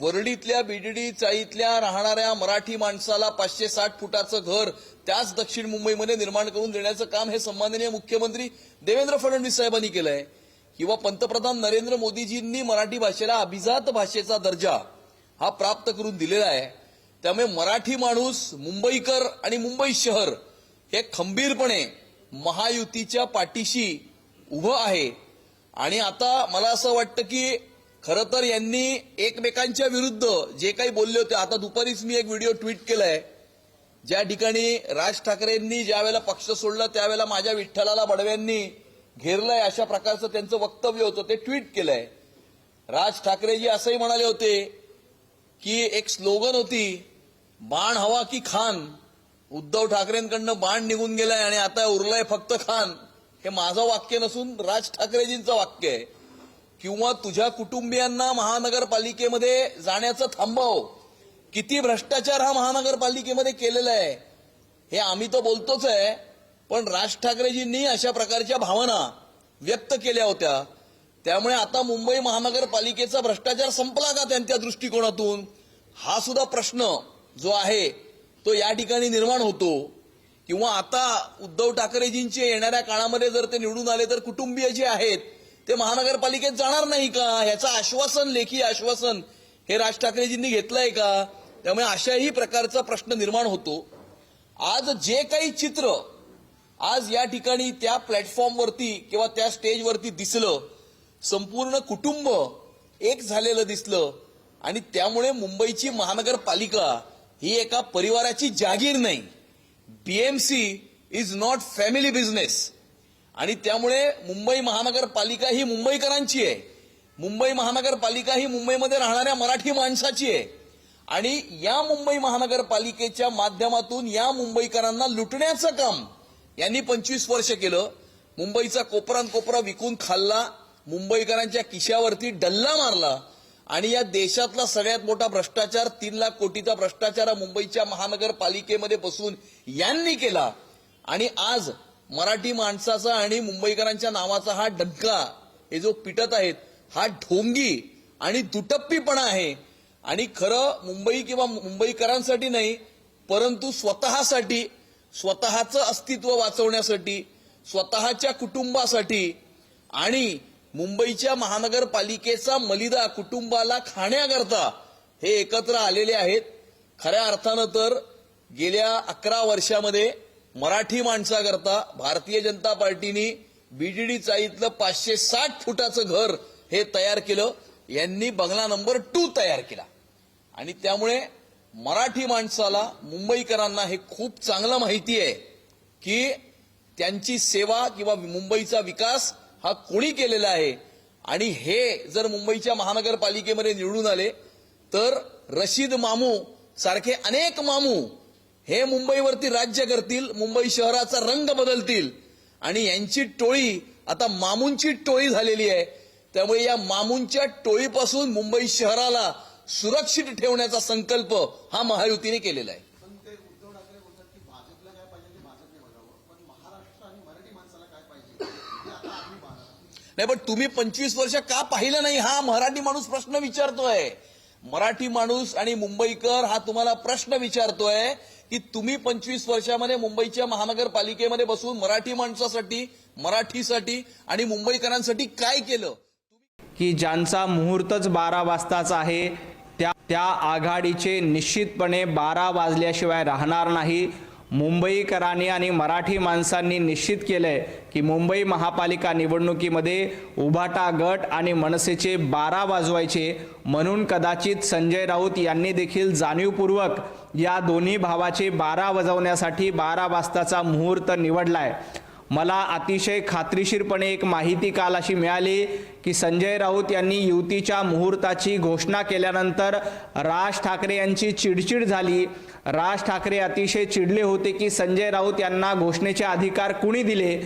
वरळीतल्या VDD चाळीतल्या राहणाऱ्या मराठी माणसाला 560 फुटाचं घर त्याच दक्षिण मुंबईमध्ये निर्माण करून देण्याचं काम हे सन्माननीय मुख्यमंत्री देवेंद्र फडणवीस साहेबांनी केलंय किंवा पंतप्रधान नरेंद्र मोदीजींनी मराठी भाषेला अभिजात भाषेचा दर्जा हा प्राप्त करून दिलेला आहे। त्यामुळे मराठी माणूस, मुंबईकर आणि मुंबई शहर हे खंबीरपणे महायुतीच्या पाठीशी उभं आहे। आणि आता मला असं वाटतं की खरं तर यांनी एकमेकांच्या विरुद्ध जे काही बोलले होते, आता दुपारीच मी एक व्हिडिओ ट्विट केलाय ज्या ठिकाणी राज ठाकरेंनी ज्या वेळेला पक्ष सोडला त्यावेळेला माझ्या विठ्ठलाला बडव्यांनी घेरलंय अशा प्रकारचं त्यांचं वक्तव्य होतं, ते ट्विट केलंय। राज ठाकरेजी असंही म्हणाले होते की एक स्लोगन होती, बाण हवा की खान। उद्धव ठाकरेंकडनं बाण निघून गेलाय आणि आता उरलंय फक्त खान। हे माझं वाक्य नसून राज ठाकरेजींचं वाक्य आहे। किंवा तुझ्या कुटुंबियांना महानगरपालिकेमध्ये जाण्याचं थांबव। किती भ्रष्टाचार हा महानगरपालिकेमध्ये केलेला आहे हे आम्ही तर बोलतोच आहे, पण राज ठाकरेजींनी अशा प्रकारच्या भावना व्यक्त केल्या होत्या। त्यामुळे आता मुंबई महानगरपालिकेचा भ्रष्टाचार संपला का त्यांच्या दृष्टिकोनातून, हा सुद्धा प्रश्न जो आहे तो या ठिकाणी निर्माण होतो। किंवा आता उद्धव ठाकरेजींचे येणाऱ्या काळामध्ये जर ते निवडून आले तर कुटुंबीय जे आहेत ते महानगरपालिकेत जाणार नाही का, ह्याचं आश्वासन, लेखी आश्वासन हे राज ठाकरेजींनी घेतलंय का? त्यामुळे अशाही प्रकारचा प्रश्न निर्माण होतो। आज जे काही चित्र आज या ठिकाणी त्या प्लॅटफॉर्मवरती किंवा त्या स्टेजवरती दिसलं, संपूर्ण कुटुंब एक झालेलं दिसलं आणि त्यामुळे मुंबईची महानगरपालिका ही एका परिवाराची जागीर नाही। BMC is not family business. आणि त्यामुळे मुंबई महानगरपालिका ही मुंबईकरांची आहे। मुंबई महानगरपालिका ही मुंबईमध्ये राहणाऱ्या मराठी माणसाची आहे। आणि या मुंबई महानगरपालिकेच्या माध्यमातून या मुंबईकरांना लुटण्याचं काम यांनी 25 वर्ष केलं। मुंबईचा कोपरा विकून खाल्ला, मुंबईकरांच्या खिशावरती डल्ला मारला आणि या देशातला सगळ्यात मोठा भ्रष्टाचार, 3 लाख कोटीचा भ्रष्टाचार मुंबईच्या महानगरपालिकेमध्ये बसून यांनी केला। आणि आज मराठी माणसाचा आणि मुंबईकरांच्या नावाचा हा डंका हे जो पिटत आहेत हा ढोंगी आणि दुटप्पीपणा आहे। आणि खरं मुंबई किंवा मुंबईकरांसाठी नाही, परंतु स्वतःसाठी, स्वतःचं अस्तित्व वाचवण्यासाठी, स्वतःच्या कुटुंबासाठी आणि मुंबईच्या महानगरपालिकेचा मलिदा कुटुंबाला खाण्याकरता हे एकत्र आलेले आहेत। खऱ्या अर्थानं तर गेल्या 11 वर्षामध्ये मराठी माणसाकरता भारतीय जनता पार्टीने बीडीडी चाळीतलं 560 फुटाचं घर हे तयार केलं। यांनी बंगला नंबर 2 तयार केला। आणि त्यामुळे मराठी माणसाला, मुंबईकरांना हे खूप चांगलं माहिती आहे की त्यांची सेवा किंवा मुंबईचा विकास हा कोणी केलेला आहे। आणि हे जर मुंबईच्या महानगरपालिकेमध्ये निवडून आले तर रशीद मामू सारखे अनेक मामू हे मुंबईवरती राज्य करतील, मुंबई शहराचा रंग बदलतील आणि यांची टोळी आता मामूंची टोळी झालेली आहे। त्यामुळे या मामूंच्या टोळीपासून मुंबई शहराला सुरक्षित ठेवण्याचा संकल्प हा महायुतीने केलेला आहे। नाही, पण तुम्ही 25 वर्ष का पाहिलं नाही हा मराठी माणूस प्रश्न विचारतोय। मराठी माणूस आणि मुंबईकर हा तुम्हाला प्रश्न विचारतोय की तुम्ही 25 वर्षामध्ये मुंबईच्या महानगरपालिकेमध्ये बसून मराठी माणसासाठी, मराठीसाठी आणि मुंबईकरांसाठी काय केलं? की ज्यांचा मुहूर्तच 12 वाजताचा आहे त्या आघाडीचे निश्चितपणे 12 वाजल्याशिवाय राहणार नाही। मुंबईकरांनी आणि मराठी माणसांनी निश्चित केलंय की मुंबई महापालिका निवडणुकीमध्ये उभाटा गट आणि मनसेचे 12 वाजवायचे। म्हणून कदाचित संजय राऊत यांनी देखील जाणीवपूर्वक या दोन्ही भावाचे 12 वाजवण्यासाठी 12 वाजताचा मुहूर्त निवडलाय। मला अतिशय खात्रीशीरपणे एक माहिती काल अशी मिळाली की संजय राऊत यांनी युतीच्या मुहूर्ताची घोषणा केल्यानंतर राज ठाकरे यांची चिडचिड झाली। राज ठाकरे अतिशय चिडले होते की संजय राऊत यांना घोषणेचे अधिकार कुणी दिले।